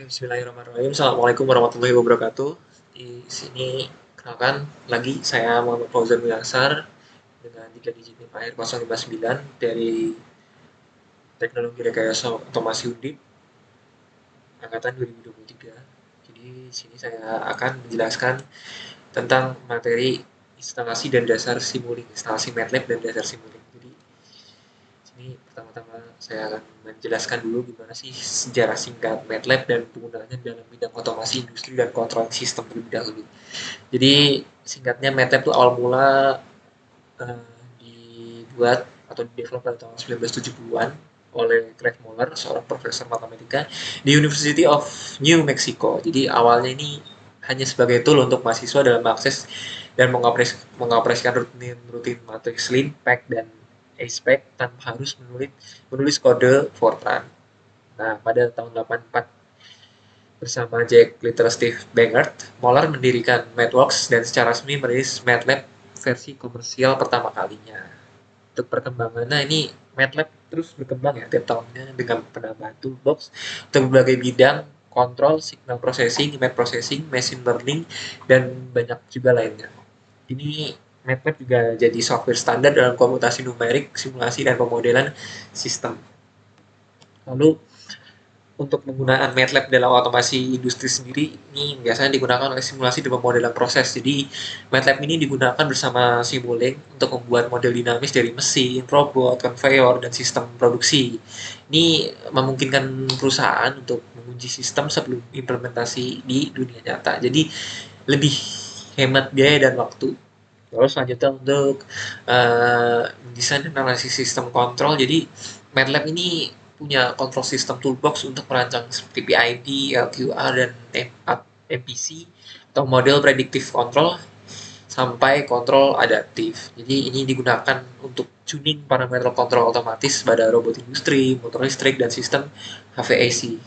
Bismillahirrahmanirrahim. Assalamualaikum warahmatullahi wabarakatuh. Di sini kenalkan lagi saya Muhammad Fauzan Wilasar dengan 3 digit NIM AIR 059 dari Teknologi Rekayasa Otomasi Undip angkatan 2023. Jadi di sini saya akan menjelaskan tentang materi instalasi dan dasar Simulink, instalasi MATLAB dan dasar Simulink. Jadi sini pertama-tama saya akan menjelaskan dulu gimana sih sejarah singkat MATLAB dan penggunaannya dalam bidang otomasi industri dan kontrol sistem terlebih dahulu. Jadi singkatnya MATLAB itu awal mula dibuat atau di-develop pada tahun 1970-an oleh Craig Moller, seorang profesor matematika di University of New Mexico. Jadi awalnya ini hanya sebagai tool untuk mahasiswa dalam mengakses dan mengoperasikan rutin matriks Lin, Pack, dan ASPEC tanpa harus menulis kode Fortran. Nah, pada tahun 84 bersama Jack Little Steve Bangert, Moller mendirikan MathWorks dan secara resmi merilis MATLAB versi komersial pertama kalinya. Untuk perkembangannya ini MATLAB terus berkembang ya tiap tahunnya dengan penambahan toolbox untuk berbagai bidang, kontrol, signal processing, math processing, machine learning, dan banyak juga lainnya. Ini MATLAB juga jadi software standar dalam komputasi numerik, simulasi, dan pemodelan sistem. Lalu untuk penggunaan MATLAB dalam otomasi industri sendiri ini biasanya digunakan oleh simulasi dan pemodelan proses. Jadi MATLAB ini digunakan bersama Simulink untuk membuat model dinamis dari mesin, robot, konveyor, dan sistem produksi. Ini memungkinkan perusahaan untuk menguji sistem sebelum implementasi di dunia nyata. Jadi lebih hemat biaya dan waktu. Lalu selanjutnya untuk desain dan analisis sistem kontrol. Jadi MATLAB ini punya control system toolbox untuk merancang seperti PID, LQR, dan MPC atau model predictive control sampai kontrol adaptif. Jadi ini digunakan untuk tuning parameter kontrol otomatis pada robot industri, motor listrik, dan sistem HVAC.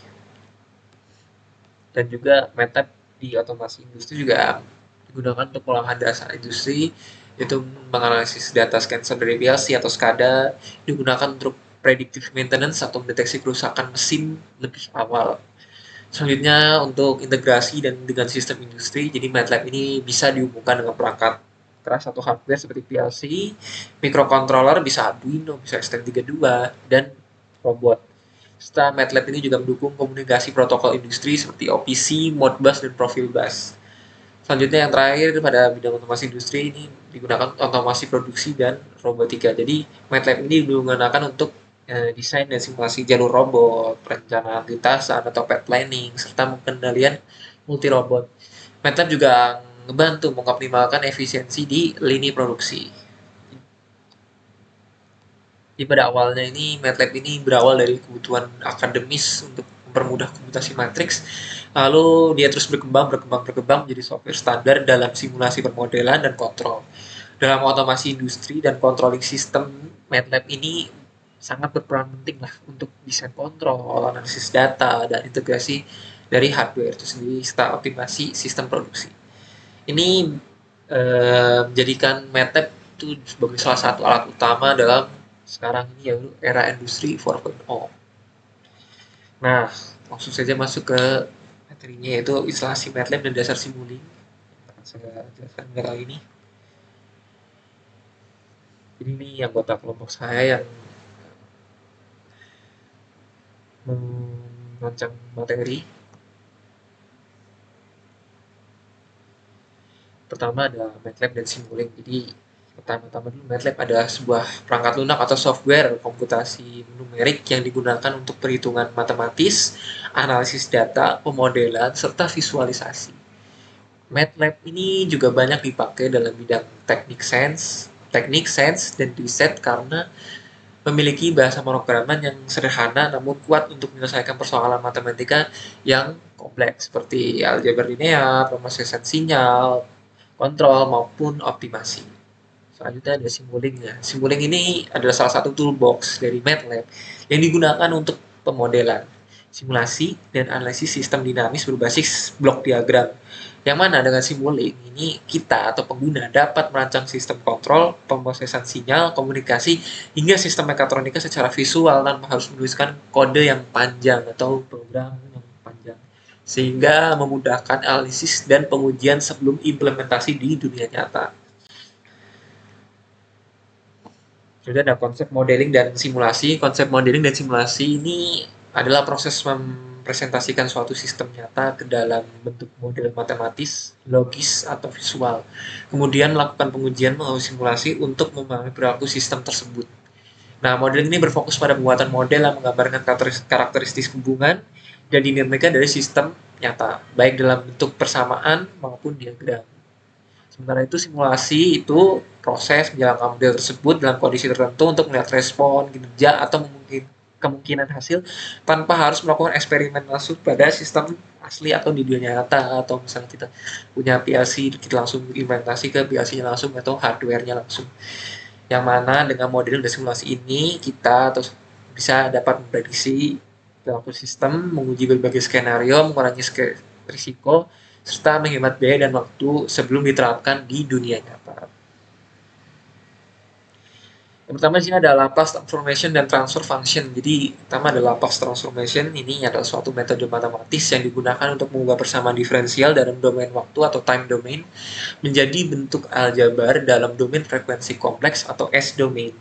Dan juga MATLAB di otomasi industri juga digunakan untuk pengolahan dasar industri, yaitu menganalisis data sensor dari PLC atau SCADA, digunakan untuk predictive maintenance atau mendeteksi kerusakan mesin lebih awal. Selanjutnya untuk integrasi dan dengan sistem industri, jadi MATLAB ini bisa dihubungkan dengan perangkat keras atau hardware seperti PLC, microcontroller, bisa Arduino, bisa STM32, dan robot. Serta MATLAB ini juga mendukung komunikasi protokol industri seperti OPC, Modbus, dan Profilbus. Selanjutnya yang terakhir pada bidang otomasi industri ini digunakan otomasi produksi dan robotika. Jadi MATLAB ini digunakan untuk desain dan simulasi jalur robot, perencanaan lintasan atau path planning, serta pengendalian multi robot. MATLAB juga membantu mengoptimalkan efisiensi di lini produksi. Jadi pada awalnya ini MATLAB ini berawal dari kebutuhan akademis untuk mempermudah komputasi matriks. Lalu dia terus berkembang menjadi software standar dalam simulasi permodelan dan kontrol. Dalam otomasi industri dan controlling system, MATLAB ini sangat berperan penting lah untuk desain kontrol, analisis data, dan integrasi dari hardware itu sendiri serta optimasi sistem produksi. Ini menjadikan MATLAB itu sebagai salah satu alat utama dalam sekarang ini yaitu era industri 4.0. Nah, langsung saja masuk ke materinya yaitu instalasi MATLAB dan dasar Simulink. Saya jelaskan kali ini. Jadi ini anggota kelompok saya yang merancang materi. Pertama ada MATLAB dan Simulink. Jadi pertama-tama dulu MATLAB adalah sebuah perangkat lunak atau software komputasi numerik yang digunakan untuk perhitungan matematis, analisis data, pemodelan, serta visualisasi. MATLAB ini juga banyak dipakai dalam bidang teknik sains, dan riset karena memiliki bahasa pemrograman yang sederhana namun kuat untuk menyelesaikan persoalan matematika yang kompleks seperti aljabar linear, pemrosesan sinyal, kontrol maupun optimasi. Selanjutnya ada Simulink ya. Simulink ini adalah salah satu toolbox dari MATLAB yang digunakan untuk pemodelan, simulasi, dan analisis sistem dinamis berbasis blok diagram. Yang mana dengan Simulink ini kita atau pengguna dapat merancang sistem kontrol, pemrosesan sinyal, komunikasi, hingga sistem mekatronika secara visual tanpa harus menuliskan kode yang panjang atau program yang panjang. sehingga memudahkan analisis dan pengujian sebelum implementasi di dunia nyata. Jadi ada konsep modeling dan simulasi. Konsep modeling dan simulasi ini adalah proses mempresentasikan suatu sistem nyata ke dalam bentuk model matematis, logis, atau visual. Kemudian melakukan pengujian melalui simulasi untuk memahami perilaku sistem tersebut. Nah, modeling ini berfokus pada pembuatan model yang menggambarkan karakteristik hubungan dan dinamika dari sistem nyata, baik dalam bentuk persamaan maupun diagram. Sementara itu simulasi itu proses menjalankan model tersebut dalam kondisi tertentu untuk melihat respon, kinerja, atau kemungkinan hasil tanpa harus melakukan eksperimen langsung pada sistem asli atau di dunia nyata, atau misalnya kita punya PLC kita langsung implementasi ke PLC-nya langsung atau hardware-nya langsung. Yang mana dengan model dan simulasi ini kita terus bisa dapat memprediksi perilaku sistem, menguji berbagai skenario, mengurangi risiko, serta menghemat biaya dan waktu sebelum diterapkan di dunia nyata. Yang pertama di sini ada Laplace transformation dan transfer function. Jadi, pertama ada Laplace transformation. Ini adalah suatu metode matematis yang digunakan untuk mengubah persamaan diferensial dalam domain waktu atau time domain menjadi bentuk aljabar dalam domain frekuensi kompleks atau S-domain.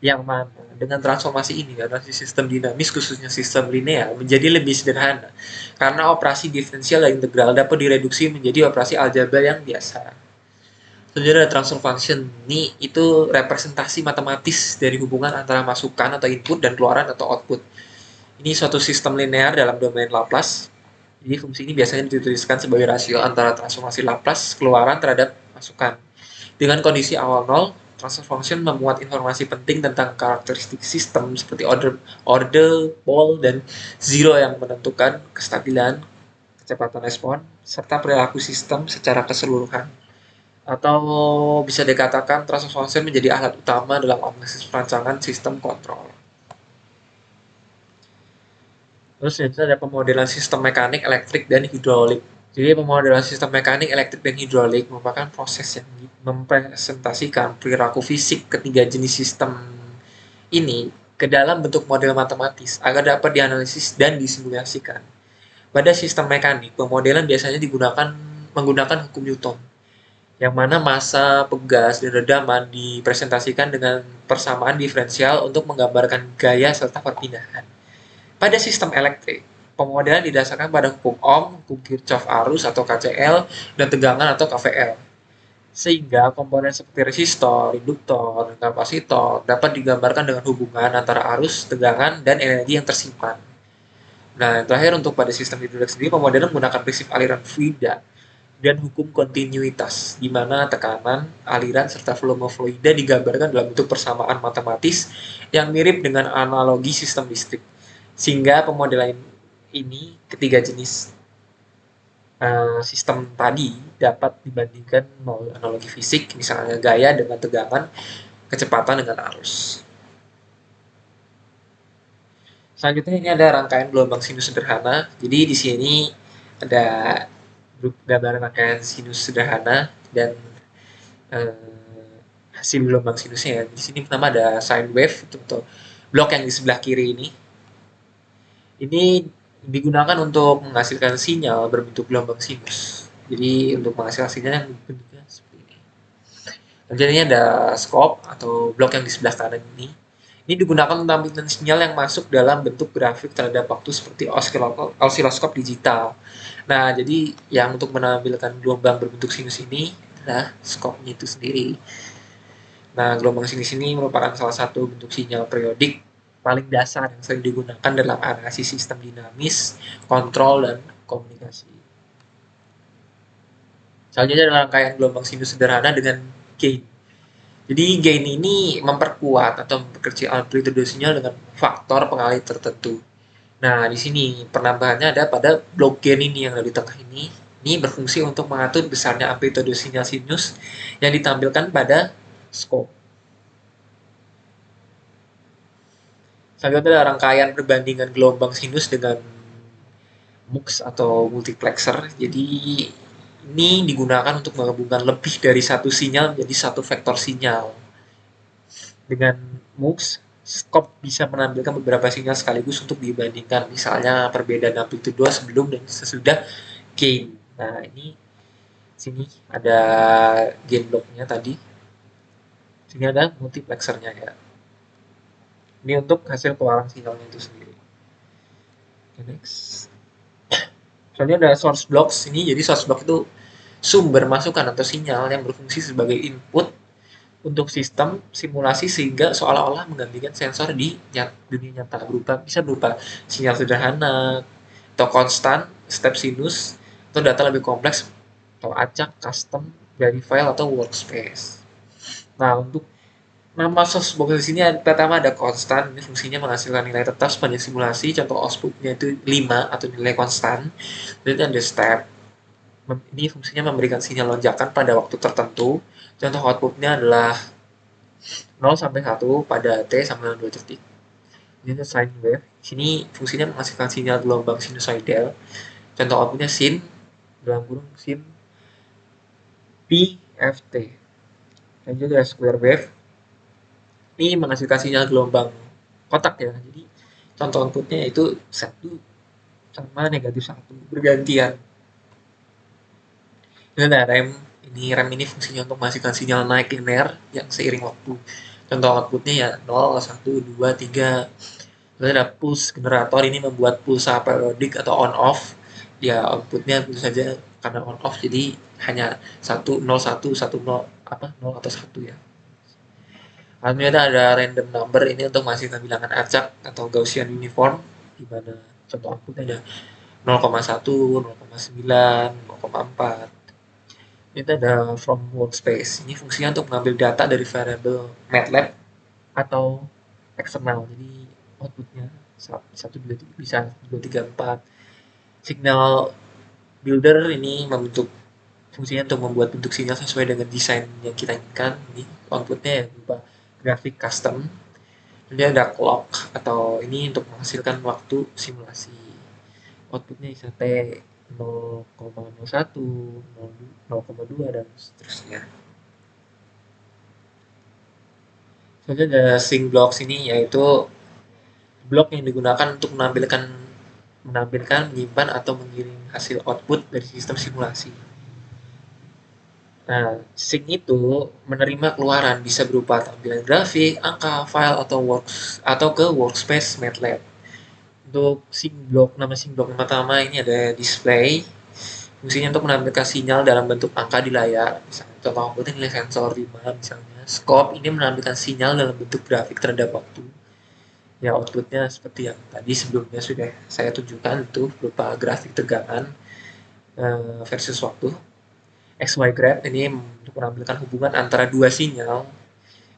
Yang mana dengan transformasi ini analisis sistem dinamis khususnya sistem linear menjadi lebih sederhana karena operasi diferensial dan integral dapat direduksi menjadi operasi aljabar yang biasa. Selanjutnya ada transfer function. Ini itu representasi matematis dari hubungan antara masukan atau input dan keluaran atau output. Ini suatu sistem linear dalam domain Laplace. Jadi fungsi ini biasanya dituliskan sebagai rasio antara transformasi Laplace keluaran terhadap masukan. Dengan kondisi awal 0, transfer function memuat informasi penting tentang karakteristik sistem seperti order, pole, dan zero yang menentukan kestabilan, kecepatan respon, serta perilaku sistem secara keseluruhan. Atau bisa dikatakan transfer function menjadi alat utama dalam analisis perancangan sistem kontrol. Terus ada pemodelan sistem mekanik, elektrik, dan hidrolik. Jadi pemodelan sistem mekanik, elektrik, dan hidrolik merupakan proses yang mempresentasikan perilaku fisik ketiga jenis sistem ini ke dalam bentuk model matematis agar dapat dianalisis dan disimulasikan. Pada sistem mekanik, pemodelan biasanya menggunakan hukum Newton, yang mana massa, pegas, dan redaman dipresentasikan dengan persamaan diferensial untuk menggambarkan gaya serta perpindahan. Pada sistem elektrik, pemodelan didasarkan pada hukum Ohm, hukum Kirchhoff arus atau KCL, dan tegangan atau KVL. Sehingga komponen seperti resistor, induktor, dan kapasitor dapat digambarkan dengan hubungan antara arus, tegangan, dan energi yang tersimpan. Nah, yang terakhir untuk pada sistem hidrolik sendiri, pemodelan menggunakan prinsip aliran fluida dan hukum kontinuitas, di mana tekanan, aliran, serta volume fluida digambarkan dalam bentuk persamaan matematis yang mirip dengan analogi sistem listrik. Sehingga pemodelan ini ketiga jenis sistem tadi dapat dibandingkan melalui analogi fisik, misalnya gaya dengan tegangan, kecepatan dengan arus. Selanjutnya ini ada rangkaian gelombang sinus sederhana. Jadi di sini ada gambaran rangkaian sinus sederhana dan hasil gelombang sinusnya ya. Di sini pertama ada sine wave untuk blok yang di sebelah kiri ini. Ini digunakan untuk menghasilkan sinyal berbentuk gelombang sinus. Jadi untuk menghasilkan sinyal yang bentuknya seperti ini. Kemudian ini ada scope atau blok yang di sebelah kanan ini. Ini digunakan untuk menampilkan sinyal yang masuk dalam bentuk grafik terhadap waktu seperti osiloskop digital. Nah, jadi yang untuk menampilkan gelombang berbentuk sinus ini adalah scope-nya itu sendiri. Nah, gelombang sinus ini merupakan salah satu bentuk sinyal periodik paling dasar yang sering digunakan dalam analisis sistem dinamis, kontrol, dan komunikasi. Selanjutnya adalah rangkaian gelombang sinus sederhana dengan gain. Jadi gain ini memperkuat atau memperkecil amplitude sinyal dengan faktor pengalih tertentu. Nah, di sini penambahannya ada pada blok gain ini yang ada di tengah ini. Ini berfungsi untuk mengatur besarnya amplitude sinyal sinus yang ditampilkan pada scope. Selanjutnya adalah rangkaian perbandingan gelombang sinus dengan MUX atau multiplexer. Jadi ini digunakan untuk menggabungkan lebih dari satu sinyal menjadi satu vektor sinyal. Dengan MUX, Scope bisa menampilkan beberapa sinyal sekaligus untuk dibandingkan, misalnya perbedaan amplitudo sebelum dan sesudah gain. Nah, ini sini ada gain blocknya tadi. Sini ada multiplexernya ya. Ini untuk hasil keluaran sinyalnya itu sendiri. Okay, next. Soalnya ada source blocks ini, jadi source block itu sumber masukan atau sinyal yang berfungsi sebagai input untuk sistem simulasi sehingga seolah-olah menggantikan sensor di dunia nyata, bisa berupa sinyal sederhana atau konstan, step sinus, atau data lebih kompleks atau acak, custom, dari file atau workspace. Nah, untuk nama source box di sini pertama ada konstan, ini fungsinya menghasilkan nilai tetap sepanjang simulasi, contoh outputnya itu 5 atau nilai konstan. Kemudian ada step, ini fungsinya memberikan sinyal lonjakan pada waktu tertentu, contoh outputnya adalah 0 sampai 1 pada T sama 2 detik. Ini ada sine wave, sini fungsinya menghasilkan sinyal gelombang sinusoidal, contoh outputnya sin, dalam kurung sin PFT. Lanjut ada square wave, ini menghasilkan sinyal gelombang kotak ya, jadi contoh outputnya itu 1 sama negatif 1 bergantian. Ini ada rem, ini fungsinya untuk menghasilkan sinyal naik linear yang seiring waktu, contoh outputnya ya 0, 1, 2, 3. Lalu ada pulse generator, ini membuat pulsa periodik atau on off, ya outputnya tentu saja karena on off jadi hanya 1, 0, 1, 1, 0, 0 atau 1 ya. Alhamdulillah ada random number, ini untuk menghasilkan bilangan acak atau Gaussian uniform, di mana contoh outputnya ada 0,1, 0,9, 0,4. Ini ada from workspace, ini fungsinya untuk mengambil data dari variabel MATLAB atau eksternal, jadi outputnya 1, 2, 3, bisa 2, 3, 4. Signal builder ini fungsinya untuk membuat bentuk sinyal sesuai dengan desain yang kita inginkan. Ini outputnya ya berupa grafik custom. Kemudian ada clock atau ini untuk menghasilkan waktu simulasi. Outputnya bisa T 0,01, 0,2 dan seterusnya. Selanjutnya ada sync blocks ini, yaitu blok yang digunakan untuk menampilkan, menyimpan atau mengirim hasil output dari sistem simulasi. Nah, sync itu menerima keluaran bisa berupa tampilan grafik, angka, file atau ke workspace MATLAB. Untuk sync block, nama sync block yang pertama ini ada display. Fungsinya untuk menampilkan sinyal dalam bentuk angka di layar. Misalnya contoh outputnya nilai sensor 5 misalnya. Scope ini menampilkan sinyal dalam bentuk grafik terhadap waktu. Ya, outputnya seperti yang tadi sebelumnya sudah saya tunjukkan, itu berupa grafik tegangan versus waktu. XY graph ini untuk menampilkan hubungan antara dua sinyal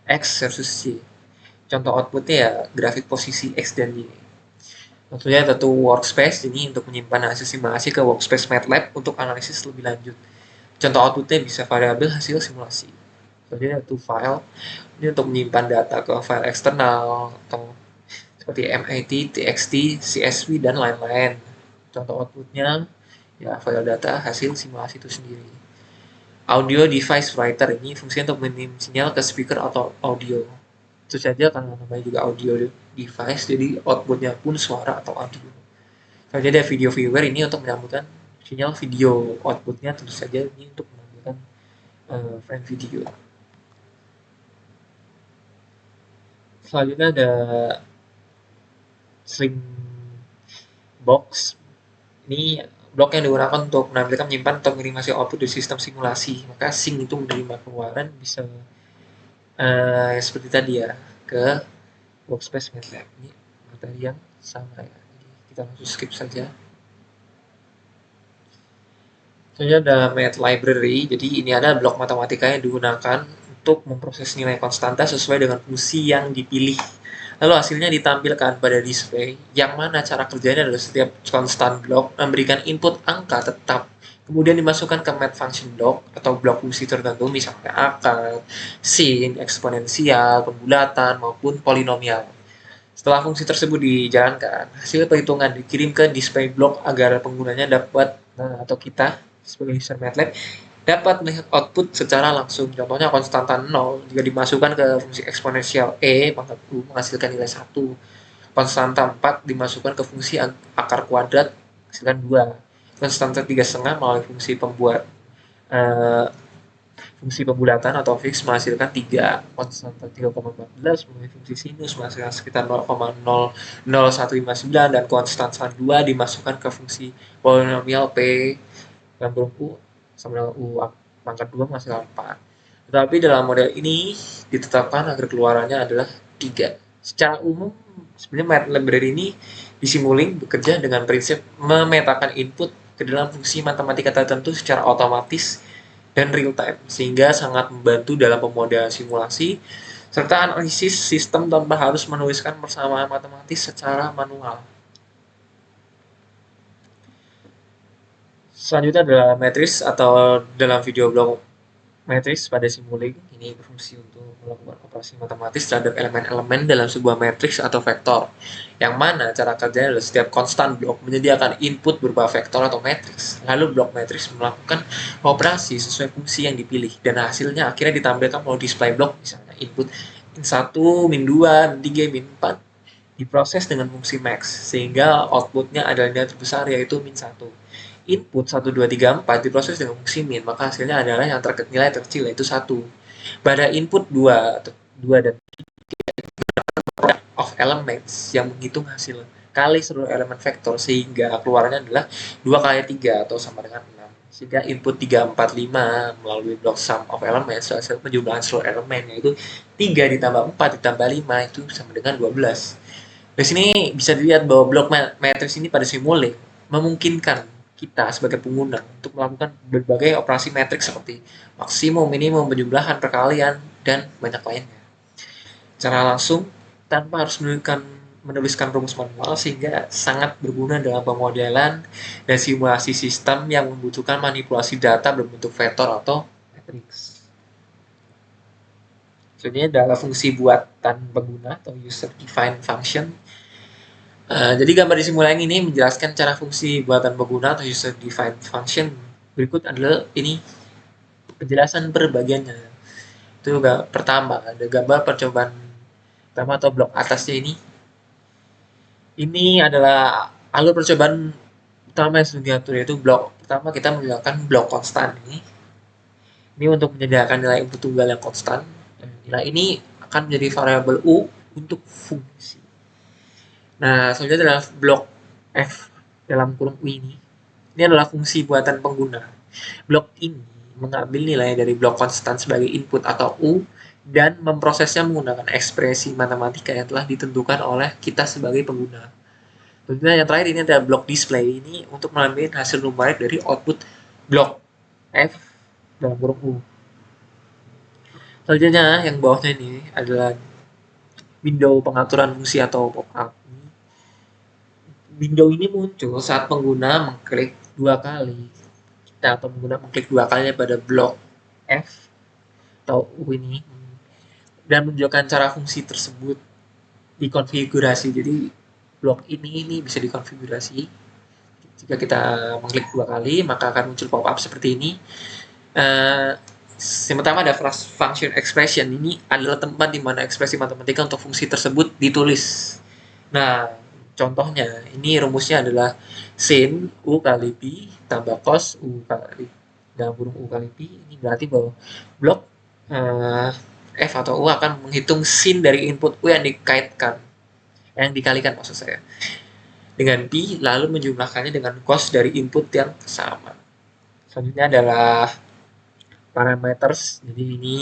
X versus Y. Contoh outputnya ya grafik posisi X dan Y. Tentunya tentu workspace ini untuk menyimpan hasil simulasi ke workspace MATLAB untuk analisis lebih lanjut. Contoh outputnya bisa variabel hasil simulasi. Tentunya tentu file ini untuk menyimpan data ke file eksternal atau seperti MIT, TXT, CSV dan lain-lain. Contoh outputnya ya file data hasil simulasi itu sendiri. Audio device writer ini fungsinya untuk mengirim sinyal ke speaker atau audio. Itu saja karena namanya juga audio device, jadi outputnya pun suara atau audio. Kalau ada video viewer ini untuk menyambungkan sinyal video, outputnya tentu saja ini untuk menampilkan frame video. Selanjutnya ada string box. Ini blok yang digunakan untuk menampilkan, menyimpan, atau mengirim hasil output dari sistem simulasi. Maka sync itu menerima keluaran bisa seperti tadi ya, ke workspace MATLAB. Ini materi yang sama ya, jadi kita langsung skip saja. Selanjutnya ada math library, jadi ini ada blok matematika yang digunakan untuk memproses nilai konstanta sesuai dengan fungsi yang dipilih. Lalu hasilnya ditampilkan pada display, yang mana cara kerjanya adalah setiap constant block memberikan input angka tetap, kemudian dimasukkan ke math function block atau blok fungsi tertentu, misalnya akar, sin, eksponensial, pembulatan, maupun polinomial. Setelah fungsi tersebut dijalankan, hasil perhitungan dikirim ke display block agar penggunanya dapat atau kita sebagai user MATLAB dapat melihat output secara langsung. Contohnya konstanta 0 jika dimasukkan ke fungsi eksponensial E pangkat U menghasilkan nilai 1. Konstanta 4 dimasukkan ke fungsi akar kuadrat menghasilkan 2. Konstanta 3,5 melalui eh, fungsi pembulatan atau fix menghasilkan 3. Konstanta 3,14 melalui fungsi sinus menghasilkan sekitar 0,00159 dan konstanta 2 dimasukkan ke fungsi polinomial P dan U sama dengan U pangkat 2 menghasilkan 4. Tetapi dalam model ini ditetapkan agar keluarannya adalah 3. Secara umum, sebenarnya MATLAB library ini di Simulink bekerja dengan prinsip memetakan input ke dalam fungsi matematika tertentu secara otomatis dan real time, sehingga sangat membantu dalam pemodelan simulasi serta analisis sistem tanpa harus menuliskan persamaan matematis secara manual. Selanjutnya adalah matriks atau dalam video blog matriks pada Simulink ini berfungsi untuk melakukan operasi matematis terhadap elemen-elemen dalam sebuah matriks atau vektor. Yang mana cara kerjanya adalah setiap konstan blok menyediakan input berupa vektor atau matriks. Lalu blok matriks melakukan operasi sesuai fungsi yang dipilih dan hasilnya akhirnya ditampilkan melalui display blok, misalnya input min 1, min 2, min 3, min 4 diproses dengan fungsi max sehingga outputnya adalah nilai terbesar yaitu min 1. Input 1, 2, 3, 4 diproses dengan fungsi min, maka hasilnya adalah yang nilai terkecil yaitu 1. Pada input 2 dan of elements yang menghitung hasil kali seluruh elemen vektor sehingga keluarannya adalah 2 kali 3 atau sama dengan 6. Sehingga input 3, 4, 5 melalui blok sum of elements hasil penjumlahan seluruh elemen yaitu 3 ditambah 4 ditambah 5 itu sama dengan 12. Di sini bisa dilihat bahwa blok matriks ini pada Simulink memungkinkan kita sebagai pengguna untuk melakukan berbagai operasi matriks seperti maksimum, minimum, penjumlahan, perkalian, dan banyak lainnya. Secara langsung tanpa harus menuliskan rumus manual sehingga sangat berguna dalam pemodelan dan simulasi sistem yang membutuhkan manipulasi data berbentuk vektor atau matriks. Selanjutnya adalah fungsi buatan pengguna atau user defined function. Jadi gambar di Simulink ini menjelaskan cara fungsi buatan pengguna atau user defined function. Berikut adalah ini penjelasan per bagiannya. Itu juga pertama ada gambar percobaan pertama atau blok atasnya ini. Ini adalah alur percobaan pertama yang sudah diatur, yaitu blok pertama kita menggunakan blok konstan ini. Ini untuk menyediakan nilai input tunggal yang konstan. Nilai ini akan menjadi variabel U untuk fungsi. Nah, selanjutnya adalah blok F dalam kurung U ini. Ini adalah fungsi buatan pengguna. Blok ini mengambil nilai dari blok konstan sebagai input atau U dan memprosesnya menggunakan ekspresi matematika yang telah ditentukan oleh kita sebagai pengguna. Tentunya yang terakhir ini adalah blok display ini untuk mengambil hasil numerik dari output blok F dalam kurung U. Selanjutnya yang bawahnya ini adalah window pengaturan fungsi atau pop-up. Window ini muncul saat pengguna mengklik 2 kali atau pengguna mengklik 2 kali pada blok F atau U ini dan menunjukkan cara fungsi tersebut dikonfigurasi. Jadi blok ini bisa dikonfigurasi. Jika kita mengklik 2 kali maka akan muncul pop-up seperti ini. Yang pertama ada function expression. Ini adalah tempat di mana ekspresi matematika untuk fungsi tersebut ditulis. Nah, contohnya ini rumusnya adalah sin U kali Pi tambah cos U kali dalam kurung U kali Pi. Ini berarti bahwa blok F atau U akan menghitung sin dari input U yang dikalikan maksud saya dengan Pi lalu menjumlahkannya dengan cos dari input yang sama. Selanjutnya adalah parameters. Jadi ini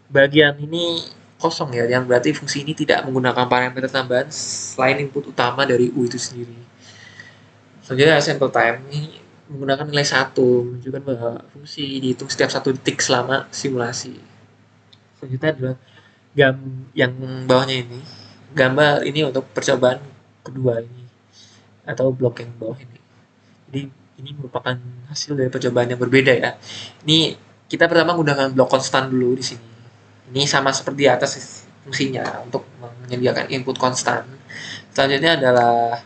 bagian ini kosong ya, yang berarti fungsi ini tidak menggunakan parameter tambahan selain input utama dari U itu sendiri. Selanjutnya sample time ini menggunakan nilai 1, menunjukkan bahwa fungsi dihitung setiap 1 detik selama simulasi. Selanjutnya adalah yang bawahnya ini, gambar ini untuk percobaan kedua ini atau blok yang bawah ini. Jadi ini merupakan hasil dari percobaan yang berbeda ya. Ini kita pertama menggunakan blok konstan dulu di sini. Ini sama seperti di atas fungsinya untuk menyediakan input konstan. Selanjutnya adalah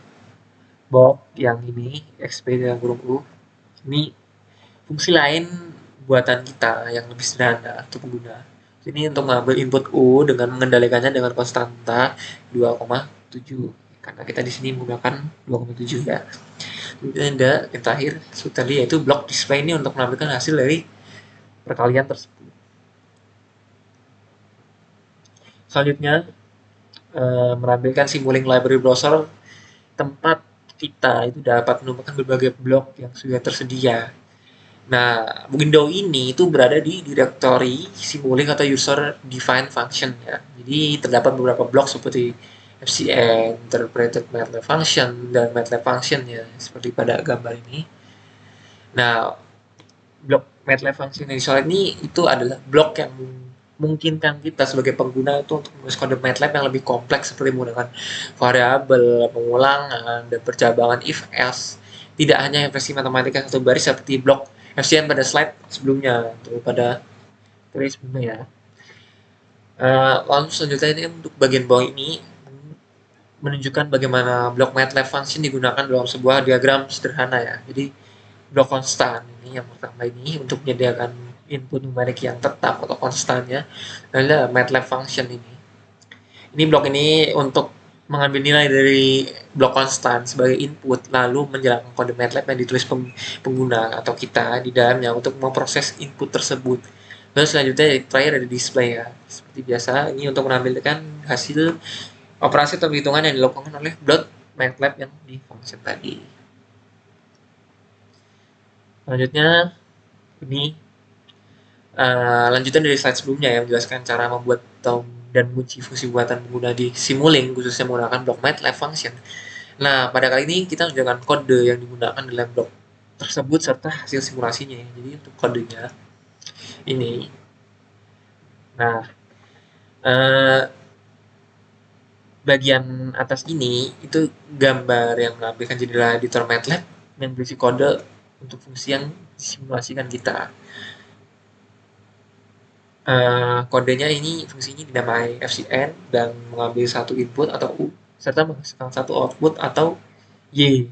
blok yang ini XP dengan kurung U. Ini fungsi lain buatan kita yang lebih sederhana untuk pengguna. Ini untuk mengambil input U dengan mengendalikannya dengan konstanta 2,7 karena kita di sini menggunakan 2,7 ya. Kemudian ada yang terakhir tadi yaitu block display ini untuk menampilkan hasil dari perkalian tersebut. Selanjutnya menampilkan Simulink Library Browser tempat kita itu dapat menemukan berbagai blok yang sudah tersedia. Nah, window ini itu berada di directory Simulink atau User Defined Function ya. Jadi terdapat beberapa blok seperti FCN, Interpreted MATLAB Function, dan MATLAB Function ya, seperti pada gambar ini. Nah, blok MATLAB Function yang disolid ini itu adalah blok yang memungkinkan kita sebagai pengguna itu untuk menulis kode MATLAB yang lebih kompleks seperti menggunakan variabel, pengulangan, dan percabangan if else. Tidak hanya ekspresi matematika satu baris seperti blok FCN pada slide sebelumnya atau pada tulis sebelumnya ya. Lalu selanjutnya ini untuk bagian bawah ini menunjukkan bagaimana blok MATLAB function digunakan dalam sebuah diagram sederhana ya. Jadi blok konstan ini yang pertama ini untuk menyediakan input numerik yang tetap atau konstannya adalah MATLAB function ini. Ini blok ini untuk mengambil nilai dari blok konstan sebagai input lalu menjalankan kode MATLAB yang ditulis pengguna atau kita di dalamnya untuk memproses input tersebut. Lalu selanjutnya terakhir ada display ya. Seperti biasa ini untuk menampilkan hasil operasi atau perhitungan yang dilakukan oleh blok MATLAB yang di function tadi. Selanjutnya ini lanjutan dari slide sebelumnya yang menjelaskan cara membuat dan mengunci fungsi buatan pengguna di Simulink khususnya menggunakan blok MATLAB function. Nah, pada kali ini kita menunjukkan kode yang digunakan dalam blok tersebut serta hasil simulasinya. Jadi untuk kodenya ini. Nah, bagian atas ini itu gambar yang menampilkan jendela editor MATLAB yang berisi kode untuk fungsi yang disimulasikan kita. Kodenya ini fungsinya dinamai FCN dan mengambil satu input atau U serta menghasilkan satu output atau Y.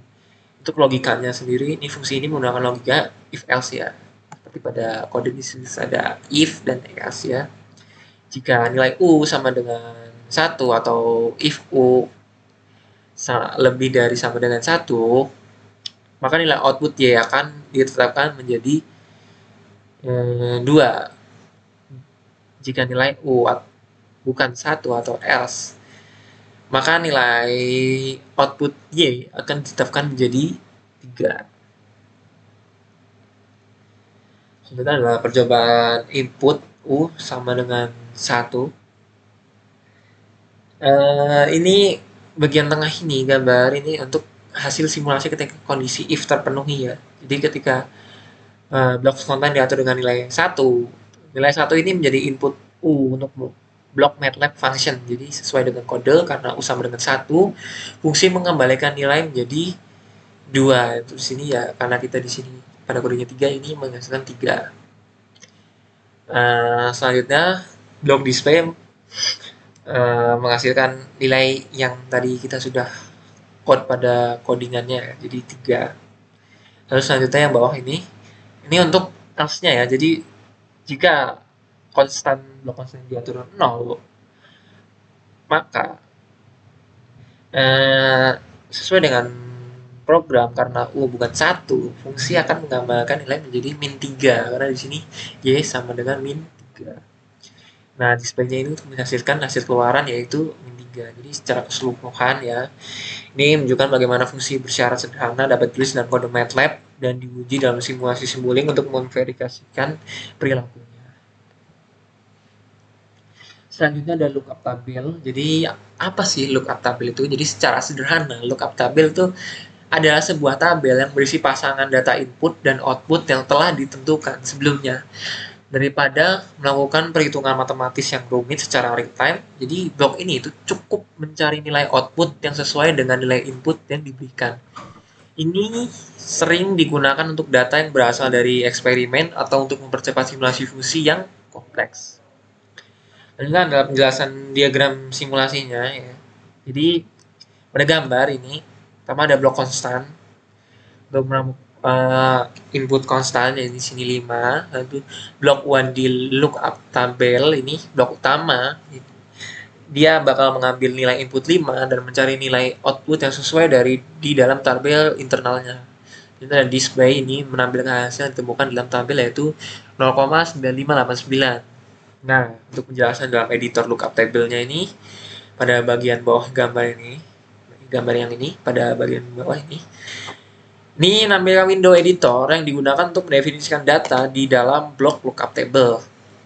Untuk logikanya sendiri, ini fungsi ini menggunakan logika if else ya. Seperti pada kode di sini ada if dan else ya. Jika nilai U sama dengan 1 atau if U lebih dari sama dengan 1, maka nilai output Y akan ditetapkan menjadi 2. Jika nilai U bukan 1 atau else, maka nilai output Y akan ditetapkan menjadi 3. Selanjutnya adalah percobaan input U sama dengan 1. Ini bagian tengah ini, gambar ini untuk hasil simulasi ketika kondisi if terpenuhi ya. Jadi ketika blok konten diatur dengan nilai 1, nilai 1 ini menjadi input U untuk blok MATLAB function. Jadi sesuai dengan kode karena U sama dengan 1, fungsi mengembalikan nilai menjadi 2. Itu di sini ya karena kita di sini pada kodenya 3 ini menghasilkan 3. Selanjutnya blok display menghasilkan nilai yang tadi kita sudah code pada codingannya jadi 3. Lalu selanjutnya yang bawah ini untuk else-nya ya. Jadi jika blok konstan diatur 0, maka sesuai dengan program karena U bukan 1, fungsi akan menggambarkan nilai menjadi min 3 karena di sini Y sama dengan min 3. Nah, displaynya ini untuk menghasilkan hasil keluaran yaitu min 3. Jadi secara keseluruhan ya, ini menunjukkan bagaimana fungsi bersyarat sederhana dapat ditulis dalam kode MATLAB dan diuji dalam simulasi Simulink untuk memverifikasikan perilakunya. Selanjutnya ada lookup tabel. Jadi apa sih lookup tabel itu? Jadi secara sederhana, lookup tabel itu adalah sebuah tabel yang berisi pasangan data input dan output yang telah ditentukan sebelumnya. Daripada melakukan perhitungan matematis yang rumit secara real time, jadi blok ini itu cukup mencari nilai output yang sesuai dengan nilai input yang diberikan. Ini sering digunakan untuk data yang berasal dari eksperimen atau untuk mempercepat simulasi fungsi yang kompleks. Ini adalah penjelasan diagram simulasinya ya. Jadi pada gambar ini pertama ada blok konstan. Untuk input konstan, jadi di sini 5. Lalu blok 1 di lookup tabel, ini blok utama, dia bakal mengambil nilai input 5 dan mencari nilai output yang sesuai dari di dalam tabel internalnya. Jadi display ini menampilkan hasil yang ditemukan dalam tabel yaitu 0,9589. Nah, untuk penjelasan dalam editor lookup tabelnya ini, pada bagian bawah gambar ini, gambar yang ini, pada bagian bawah ini nampilkan window editor yang digunakan untuk mendefinisikan data di dalam blok lookup table.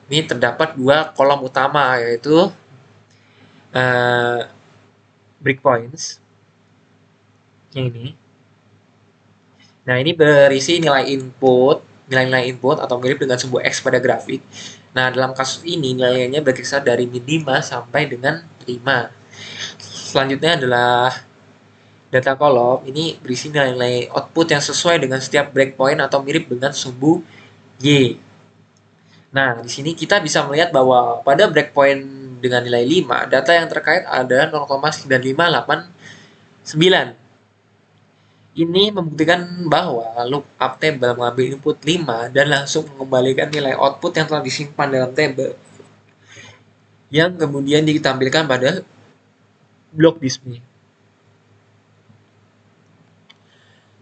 Ini terdapat dua kolom utama, yaitu breakpoints yang ini. Nah, ini berisi nilai-nilai input atau mirip dengan sebuah X pada grafik. Nah, dalam kasus ini nilainya berkisar dari min 5 sampai dengan 5. Selanjutnya adalah data kolom. Ini berisi nilai-nilai output yang sesuai dengan setiap breakpoint atau mirip dengan sumbu Y. Nah, di sini kita bisa melihat bahwa pada breakpoint dengan nilai 5, data yang terkait ada 0,9589. Ini membuktikan bahwa lookup table mengambil input 5 dan langsung mengembalikan nilai output yang telah disimpan dalam table, yang kemudian ditampilkan pada blok display.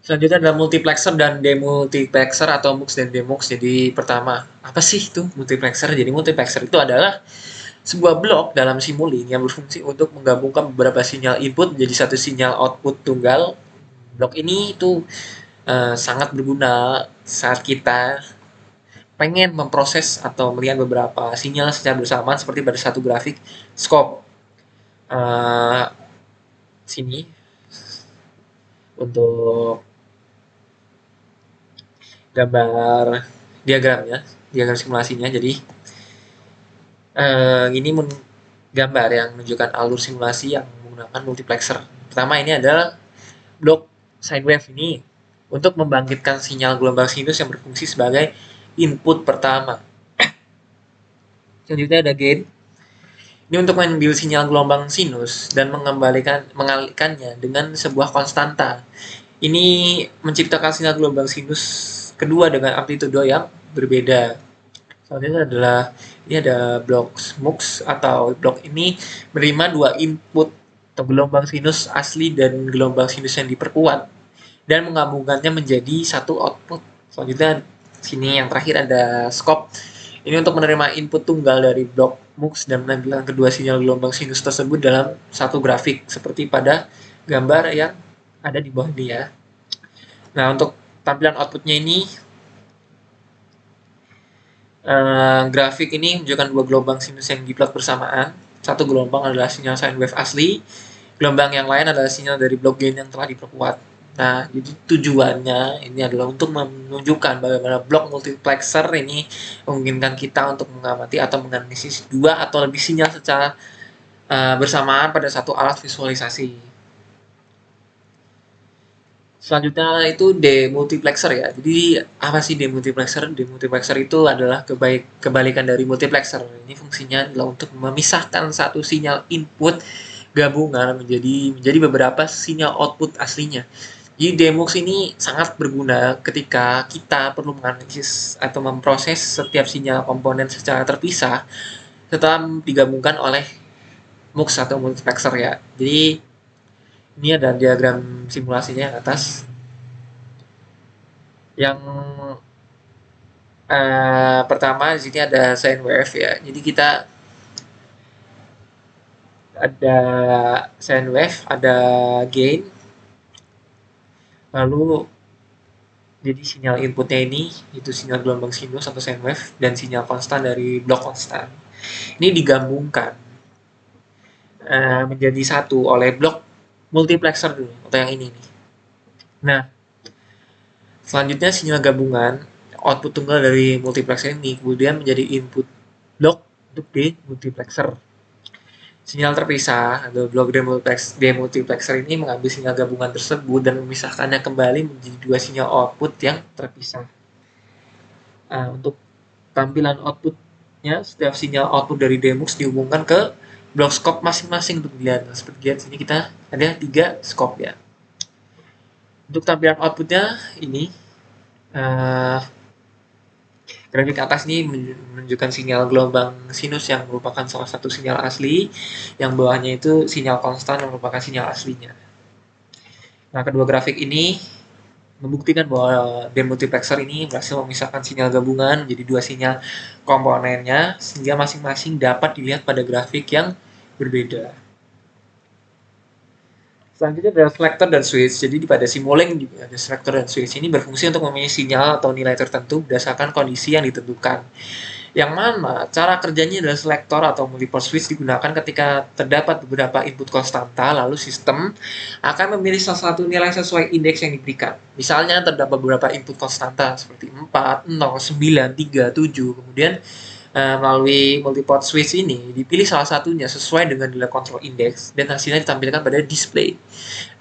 Selanjutnya adalah multiplexer dan demultiplexer atau MUX dan demux. Jadi pertama, apa sih itu multiplexer? Jadi multiplexer itu adalah sebuah blok dalam simulink yang berfungsi untuk menggabungkan beberapa sinyal input menjadi satu sinyal output tunggal. Blok ini itu sangat berguna saat kita pengen memproses atau melihat beberapa sinyal secara bersamaan seperti pada satu grafik scope. Sini untuk gambar diagramnya, diagram simulasinya. Jadi ini gambar yang menunjukkan alur simulasi yang menggunakan multiplexer. Pertama ini adalah blok sine wave ini untuk membangkitkan sinyal gelombang sinus yang berfungsi sebagai input pertama. Selanjutnya ada gain. Ini untuk mengambil sinyal gelombang sinus dan mengalihkannya dengan sebuah konstanta. Ini menciptakan sinyal gelombang sinus kedua dengan amplitudo yang berbeda. Selanjutnya adalah ini ada blok MUX atau blok ini menerima dua input atau gelombang sinus asli dan gelombang sinus yang diperkuat dan menggabungkannya menjadi satu output. Selanjutnya sini yang terakhir ada scope. Ini untuk menerima input tunggal dari blok MUX dan menampilkan kedua sinyal gelombang sinus tersebut dalam satu grafik seperti pada gambar yang ada di bawah ini ya. Nah, untuk tampilan outputnya ini grafik ini menunjukkan dua gelombang sinus yang diplot bersamaan. Satu gelombang adalah sinyal sine wave asli, gelombang yang lain adalah sinyal dari blok gain yang telah diperkuat. Nah, jadi tujuannya ini adalah untuk menunjukkan bagaimana blok multiplexer ini memungkinkan kita untuk mengamati atau menganalisis dua atau lebih sinyal secara bersamaan pada satu alat visualisasi. Selanjutnya itu demultiplexer ya. Jadi apa sih demultiplexer? Demultiplexer itu adalah kebalikan dari multiplexer. Ini fungsinya adalah untuk memisahkan satu sinyal input gabungan menjadi beberapa sinyal output aslinya. Jadi demux ini sangat berguna ketika kita perlu menganalisis atau memproses setiap sinyal komponen secara terpisah setelah digabungkan oleh MUX atau multiplexer ya. Jadi ini ada diagram simulasinya yang atas. Yang pertama di sini ada sine wave ya. Jadi kita ada sine wave, ada gain. Lalu jadi sinyal inputnya ini itu sinyal gelombang sinus atau sine wave dan sinyal konstan dari blok konstan. Ini digabungkan menjadi satu oleh blok multiplexer dulu atau yang ini nih. Nah, selanjutnya sinyal gabungan output tunggal dari multiplexer ini kemudian menjadi input blok untuk demultiplexer. Sinyal terpisah atau blok demultiplexer ini mengambil sinyal gabungan tersebut dan memisahkannya kembali menjadi dua sinyal output yang terpisah. Untuk tampilan outputnya, setiap sinyal output dari demux dihubungkan ke blok scope masing-masing untuk dilihat. Nah, seperti lihat sini kita ada 3 scope ya. Untuk tampilan outputnya ini Uh, Grafik atas ini menunjukkan sinyal gelombang sinus yang merupakan salah satu sinyal asli, yang bawahnya itu sinyal konstan yang merupakan sinyal aslinya. Nah, kedua grafik ini membuktikan bahwa demultiplexer ini berhasil memisahkan sinyal gabungan jadi dua sinyal komponennya sehingga masing-masing dapat dilihat pada grafik yang berbeda. Selanjutnya adalah selector dan switch. Jadi pada Simulink juga ada selector dan switch ini berfungsi untuk memilih sinyal atau nilai tertentu berdasarkan kondisi yang ditentukan. Yang mana cara kerjanya adalah selektor atau multiple switch digunakan ketika terdapat beberapa input konstanta, lalu sistem akan memilih salah satu nilai sesuai indeks yang diberikan. Misalnya terdapat beberapa input konstanta seperti 4, 0, 9, 3, 7, kemudian melalui multiport switch ini dipilih salah satunya sesuai dengan nilai control index dan hasilnya ditampilkan pada display.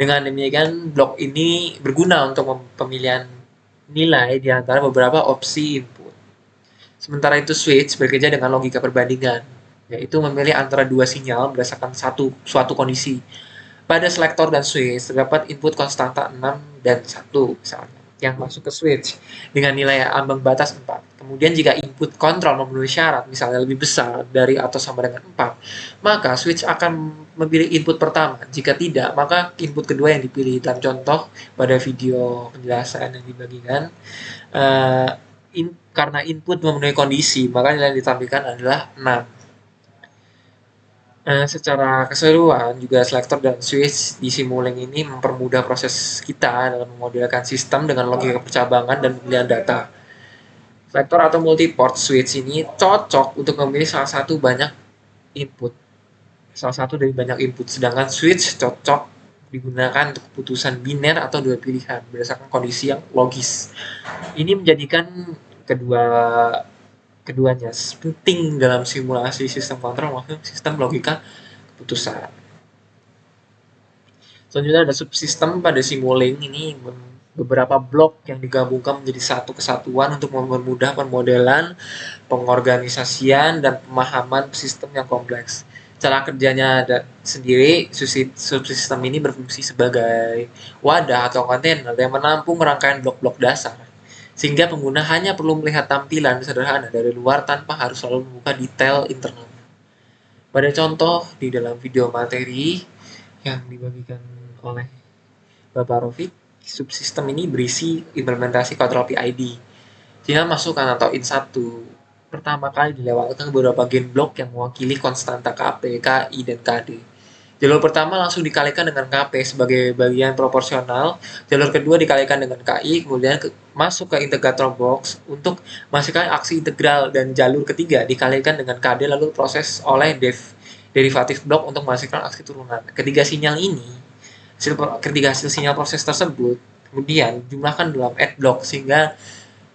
Dengan demikian blok ini berguna untuk pemilihan nilai di antara beberapa opsi input. Sementara itu switch bekerja dengan logika perbandingan, yaitu memilih antara dua sinyal berdasarkan suatu kondisi. Pada selektor dan switch terdapat input konstanta 6 dan 1 misalnya yang masuk ke switch dengan nilai ambang batas 4. Kemudian jika input kontrol memenuhi syarat misalnya lebih besar dari atau sama dengan 4, maka switch akan memilih input pertama. Jika tidak, maka input kedua yang dipilih. Dalam contoh pada video penjelasan yang dibagikan, uh, karena input memenuhi kondisi, maka nilai yang ditampilkan adalah 6. Secara keseluruhan juga selector dan switch di Simulink ini mempermudah proses kita dalam memodelkan sistem dengan logika percabangan dan pemilihan data. Selector atau multiport switch ini cocok untuk memilih salah satu input, salah satu dari banyak input, sedangkan switch cocok digunakan untuk keputusan biner atau dua pilihan berdasarkan kondisi yang logis. Ini menjadikan keduanya penting dalam simulasi sistem kontrol maupun sistem logika keputusan. Selanjutnya ada subsistem pada Simulink ini beberapa blok yang digabungkan menjadi satu kesatuan untuk mempermudah pemodelan, pengorganisasian, dan pemahaman sistem yang kompleks. Cara kerjanya ada sendiri, subsistem ini berfungsi sebagai wadah atau kontainer yang menampung rangkaian blok-blok dasar. Sehingga pengguna hanya perlu melihat tampilan sederhana dari luar tanpa harus selalu membuka detail internal. Pada contoh di dalam video materi yang dibagikan oleh Bapak Rofik, subsistem ini berisi implementasi kontrol PID. Sehingga masukan atau in1 pertama kali dilewatkan beberapa gain block yang mewakili konstanta KP, KI, dan KD. Jalur pertama langsung dikalikan dengan KP sebagai bagian proporsional, jalur kedua dikalikan dengan KI, kemudian masuk ke integrator box untuk masukkan aksi integral, dan jalur ketiga dikalikan dengan KD lalu proses oleh derivatif blok untuk menghasilkan aksi turunan. Ketiga hasil sinyal proses tersebut kemudian jumlahkan dalam add block sehingga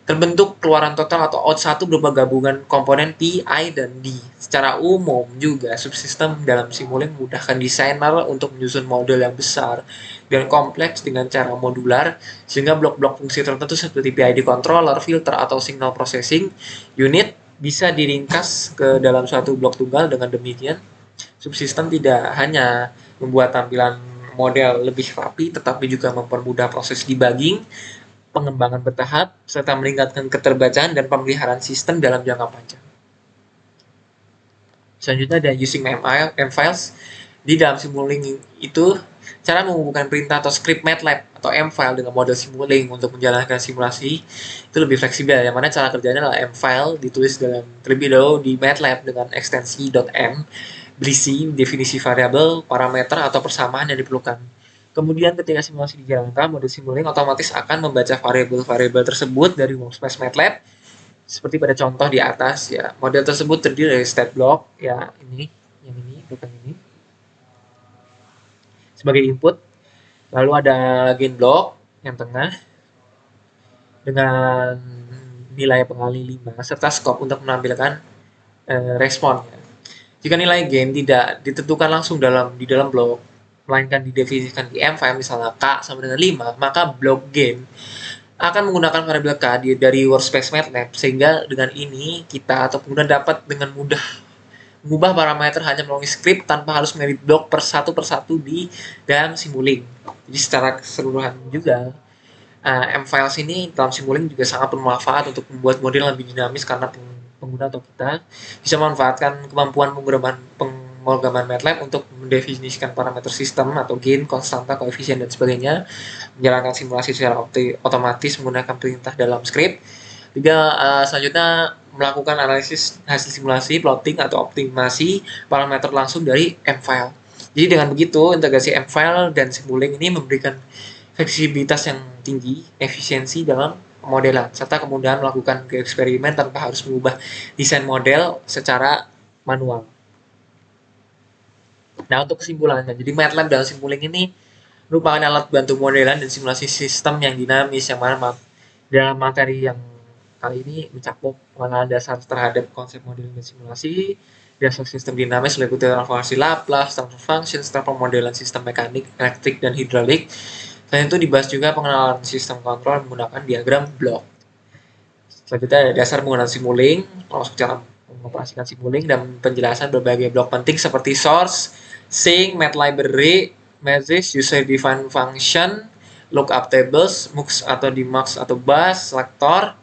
terbentuk keluaran total atau out1 berupa gabungan komponen P, I, dan D. Secara umum juga subsistem dalam Simulink memudahkan desainer untuk menyusun model yang besar dan kompleks dengan cara modular sehingga blok-blok fungsi tertentu seperti PID controller, filter, atau signal processing unit bisa diringkas ke dalam suatu blok tunggal. Dengan demikian subsistem tidak hanya membuat tampilan model lebih rapi tetapi juga mempermudah proses debugging, pengembangan bertahap, serta meningkatkan keterbacaan dan pemeliharaan sistem dalam jangka panjang. Selanjutnya ada using M-files. Di dalam Simulink itu, cara menghubungkan perintah atau script MATLAB atau M-file dengan model Simulink untuk menjalankan simulasi itu lebih fleksibel. Yang mana cara kerjanya adalah M-file ditulis terlebih dahulu di MATLAB dengan ekstensi .m, berisi definisi variabel, parameter, atau persamaan yang diperlukan. Kemudian ketika simulasi dijalankan, model Simulink otomatis akan membaca variabel-variabel tersebut dari workspace MATLAB seperti pada contoh di atas ya. Model tersebut terdiri dari state block ya, bukan ini sebagai input. Lalu ada gain block yang tengah dengan nilai pengali 5 serta scope untuk menampilkan respon. Jika nilai gain tidak ditentukan langsung di dalam blok, melainkan didefinisikan di M-file misalnya K sama dengan 5, maka blok gain akan menggunakan variabel K dari workspace MATLAB sehingga dengan ini kita atau pengguna dapat dengan mudah mengubah parameter hanya melalui script tanpa harus mengedit blok persatu di dalam Simulink. Jadi secara keseluruhan juga M-Files ini dalam Simulink juga sangat bermanfaat untuk membuat model lebih dinamis karena pengguna atau kita bisa memanfaatkan kemampuan pemrograman MATLAB untuk mendefinisikan parameter sistem atau gain, konstanta, koefisien, dan sebagainya, menjalankan simulasi secara otomatis menggunakan perintah dalam script. Juga selanjutnya melakukan analisis hasil simulasi, plotting atau optimasi parameter langsung dari M-File. Jadi dengan begitu, integrasi M-File dan Simulink ini memberikan fleksibilitas yang tinggi, efisiensi dalam pemodelan, serta kemudahan melakukan eksperimen tanpa harus mengubah desain model secara manual. Nah, untuk kesimpulannya, jadi MATLAB dan Simulink ini merupakan alat bantu modelan dan simulasi sistem yang dinamis, yang mana dalam materi yang kali ini mencakup pengenalan dasar terhadap konsep modeling dan simulasi, dasar sistem dinamis meliputi transformasi Laplace, transfer function, serta pemodelan sistem mekanik, elektrik, dan hidrolik. Selain itu dibahas juga pengenalan sistem kontrol menggunakan diagram blok. Selanjutnya ada dasar menggunakan Simulink, masuk cara mengoperasikan Simulink, dan penjelasan berbagai blok penting seperti source, sink, math library, matrix, user defined function, lookup tables, mux atau demux atau bus, selector,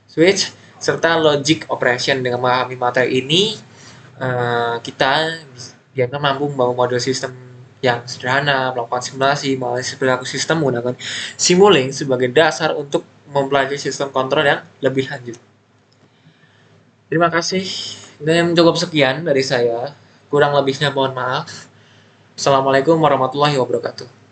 switch, serta logic operation. Dengan memahami materi ini, kita dianggap mampu membangun model sistem yang sederhana, melakukan simulasi, menganalisis perilaku sistem menggunakan Simulink sebagai dasar untuk mempelajari sistem kontrol yang lebih lanjut. Terima kasih. Dan cukup sekian dari saya. Kurang lebihnya mohon maaf. Assalamualaikum warahmatullahi wabarakatuh.